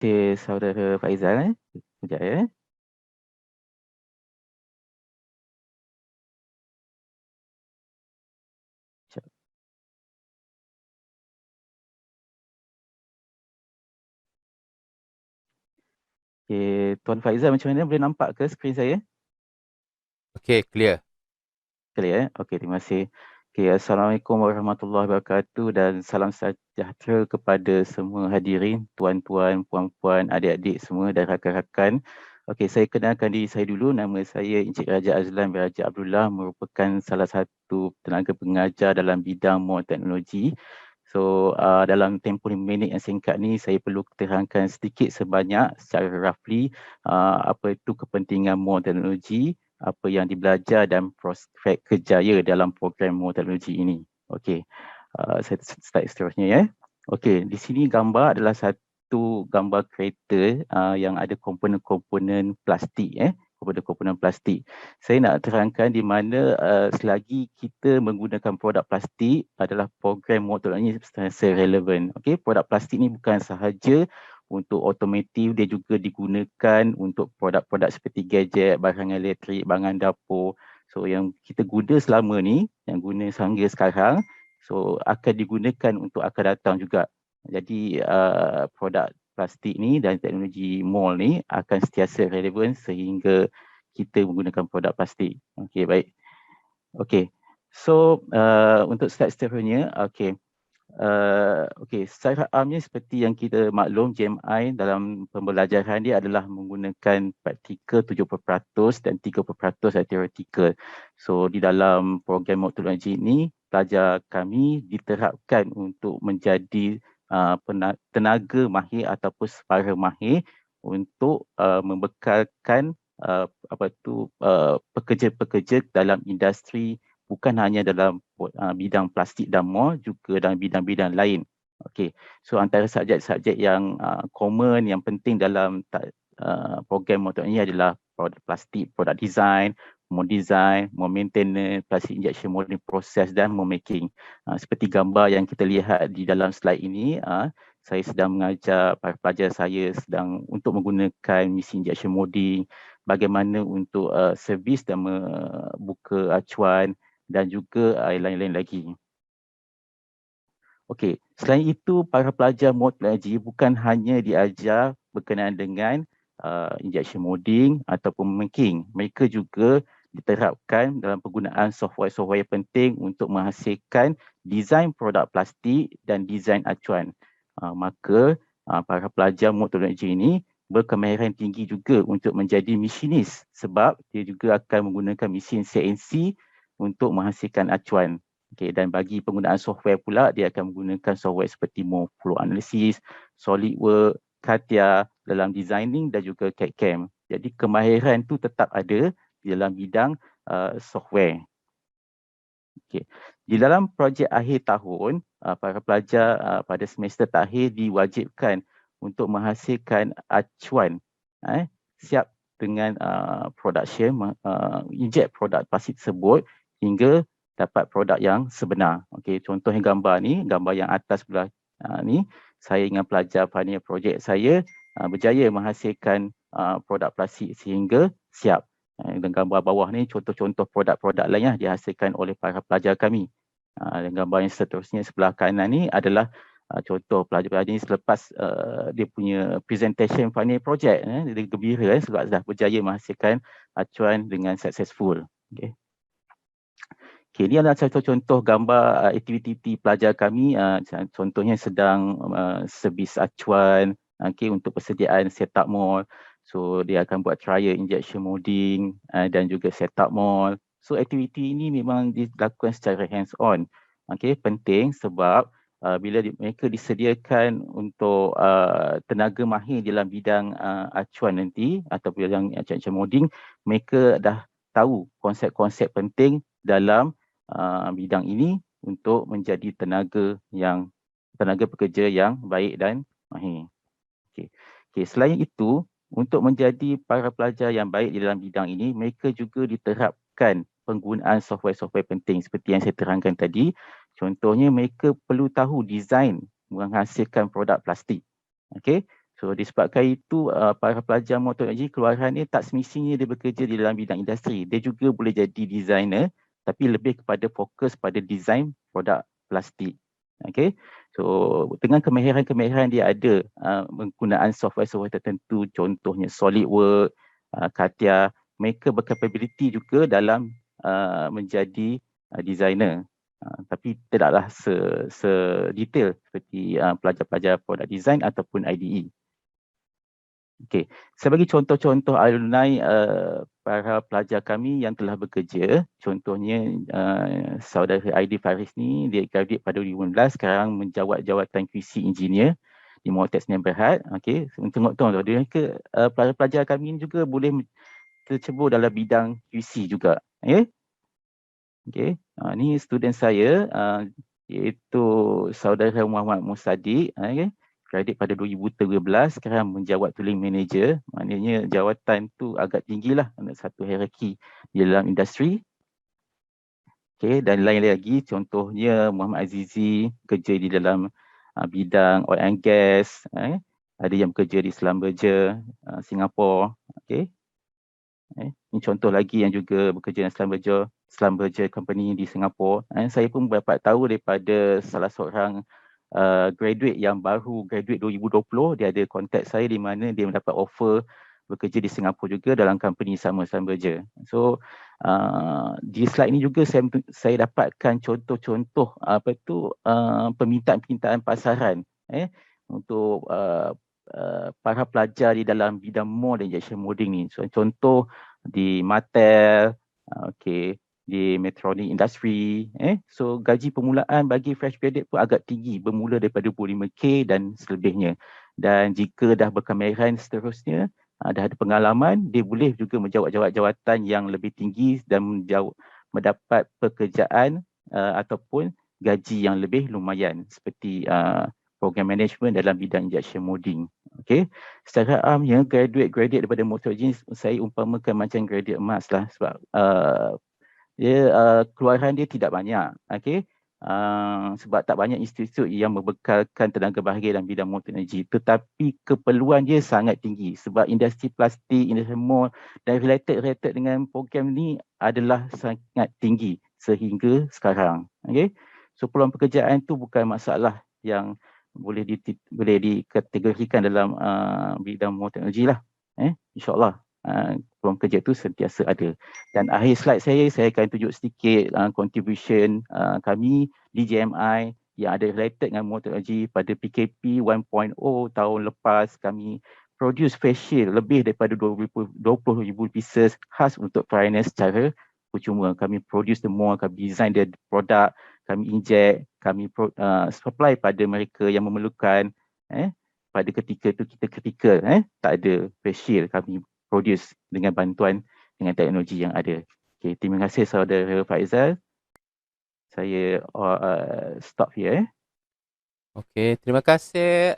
Okey, saudara Faizal sekejap ya. Sekejap. Okey, Tuan Faizal macam mana, boleh nampak ke skrin saya? Okey, clear. Clear ya? Okey, terima kasih. Okey, Assalamualaikum warahmatullahi wabarakatuh dan salam sejahtera kepada semua hadirin, tuan-tuan, puan-puan, adik-adik semua dan rakan-rakan. Okey, saya kenalkan diri saya dulu. Nama saya Encik Raja Azlan bin Raja Abdullah, merupakan salah satu tenaga pengajar dalam bidang MOL Teknologi. So, dalam tempoh 5 minit yang singkat ni, saya perlu terangkan sedikit sebanyak secara roughly apa itu kepentingan MOL Teknologi, apa yang dibelajar dan prospek kerjaya dalam program MOL Teknologi ini. Okey, saya start seterusnya ya. Okey, di sini gambar adalah satu gambar kereta yang ada komponen-komponen plastik komponen-komponen plastik. Saya nak terangkan di mana selagi kita menggunakan produk plastik adalah program motor ini sentiasa relevan. Okey, produk plastik ni bukan sahaja untuk otomotif, dia juga digunakan untuk produk-produk seperti gadget, barang elektrik, barang dapur. So yang kita guna selama ni, yang guna sehingga sekarang, so akan digunakan untuk akan datang juga. Jadi produk plastik ni dan teknologi MOL ni akan sentiasa relevan sehingga kita menggunakan produk plastik. Okey, baik. Okey. So untuk start seterusnya, okey. Okey, secara amnya seperti yang kita maklum, JMI dalam pembelajaran dia adalah menggunakan praktikal 70% dan 30% teoretikal. So di dalam program teknologi ini, pelajar kami diterapkan untuk menjadi tenaga mahir ataupun separa mahir untuk membekalkan pekerja-pekerja dalam industri, bukan hanya dalam bidang plastik dan MOL, juga dalam bidang-bidang lain. Okey, so antara subjek-subjek yang common, yang penting dalam program motor ini adalah produk plastik, produk design, maintenance, plastic injection molding proses dan making. Seperti gambar yang kita lihat di dalam slide ini, saya sedang mengajar para pelajar saya sedang untuk menggunakan mesin injection molding, bagaimana untuk servis dan membuka acuan dan juga lain-lain lagi. Okey, selain itu para pelajar MOL Teknologi bukan hanya diajar berkenaan dengan injection molding ataupun making. Mereka juga diterapkan dalam penggunaan software-software penting untuk menghasilkan desain produk plastik dan desain acuan. Maka para pelajar MOL Teknologi ini berkemahiran tinggi juga untuk menjadi machinis sebab dia juga akan menggunakan mesin CNC untuk menghasilkan acuan. Okay, dan bagi penggunaan software pula, dia akan menggunakan software seperti Flow Analysis, SolidWorks, CATIA dalam designing dan juga CAD-CAM. Jadi kemahiran tu tetap ada di dalam bidang software. Okay. Di dalam projek akhir tahun, para pelajar pada semester terakhir diwajibkan untuk menghasilkan acuan siap dengan production, inject produk plastik tersebut hingga dapat produk yang sebenar. Okey, contohnya gambar ni, gambar yang atas sebelah ni, saya dengan pelajar final projek saya berjaya menghasilkan produk plastik sehingga siap. Dan gambar bawah ni contoh-contoh produk-produk lain yang dihasilkan oleh para pelajar kami. Dan gambar yang seterusnya sebelah kanan ni adalah contoh pelajar-pelajar ni selepas dia punya presentation final project, dia gembira sebab dah berjaya menghasilkan acuan dengan successful. Okay. Okay, ini adalah contoh-contoh gambar aktiviti pelajar kami, contohnya sedang servis acuan untuk persediaan setup MOL. So dia akan buat trial injection molding dan juga setup MOL. So aktiviti ini memang dilakukan secara hands on. Penting sebab bila mereka disediakan untuk tenaga mahir dalam bidang acuan nanti atau bidang injection molding, mereka dah tahu konsep-konsep penting dalam bidang ini untuk menjadi tenaga pekerja yang baik dan mahir. Okay. Selain itu, untuk menjadi para pelajar yang baik di dalam bidang ini, mereka juga diterapkan penggunaan software-software penting seperti yang saya terangkan tadi. Contohnya mereka perlu tahu desain menghasilkan produk plastik. Okay. So disebabkan itu para pelajar motor teknologi keluaran dia tak semestinya dia bekerja di dalam bidang industri. Dia juga boleh jadi designer tapi lebih kepada fokus pada design produk plastik. Okay. So dengan kemahiran-kemahiran dia ada penggunaan software-software tertentu, contohnya SolidWorks, CATIA, mereka berkapabiliti juga dalam menjadi designer. Tapi tidaklah sedetail seperti pelajar-pelajar produk design ataupun IDE. Okey, sebagai contoh-contoh alumni para pelajar kami yang telah bekerja, contohnya saudara Aidi Faris ni, dia graduate pada 2015, sekarang menjawat jawatan QC Engineer di Motex Sdn Bhd. Okey, tengok-tengok dia ke pelajar-pelajar kami ni juga boleh tercebur dalam bidang QC juga. Okey, ni student saya iaitu saudara Muhammad Musaddiq. Okey. Graduate pada 2013, sekarang menjawat tooling manager. Maknanya jawatan tu agak tinggilah, satu hierarki di dalam industri. Okay, dan lain lagi contohnya Muhammad Azizi kerja di dalam bidang oil and gas. Ada yang bekerja di Schlumberger, Singapura. Okay. Ini contoh lagi yang juga bekerja di Schlumberger Company di Singapura. Saya pun dapat tahu daripada salah seorang graduate yang baru graduate 2020, dia ada kontak saya di mana dia mendapat offer bekerja di Singapura juga dalam company sama Schlumberger. So di slide ini juga saya dapatkan contoh-contoh permintaan-permintaan pasaran untuk para pelajar di dalam bidang mold dan injection molding ni. So, contoh di Mattel, di Medtronic Industry. So gaji permulaan bagi fresh graduate pun agak tinggi, bermula daripada 25K dan selebihnya. Dan jika dah berkemahiran seterusnya, dah ada pengalaman, dia boleh juga menjawat jawatan yang lebih tinggi dan mendapat pekerjaan ataupun gaji yang lebih lumayan seperti program management dalam bidang injection molding. Okay. Secara amnya graduate daripada motorologi saya umpamakan macam graduate emas lah, sebab dia keluaran dia tidak banyak. Okay. Sebab tak banyak institut yang membekalkan tenaga bahagia dalam bidang motor energi, tetapi keperluan dia sangat tinggi sebab industri plastik, industri mold dan related dengan program ni adalah sangat tinggi sehingga sekarang. Okay. So peluang pekerjaan tu bukan masalah yang boleh dikategorikan dalam bidang motor energi lah. InsyaAllah peluang kerja tu sentiasa ada. Dan akhir slide saya akan tunjuk sedikit contribution kami di JMI yang ada related dengan motor energy pada PKP 1.0 tahun lepas. Kami produce face shield lebih daripada 20,000 pieces khas untuk foreigners secara percuma. Kami produce semua, kami design the produk, kami inject, kami supply pada mereka yang memerlukan. Pada ketika tu kita tak ada face shield, kami produce dengan bantuan dengan teknologi yang ada. Okay, terima kasih saudara Faizal. Saya stop here. Okey, terima kasih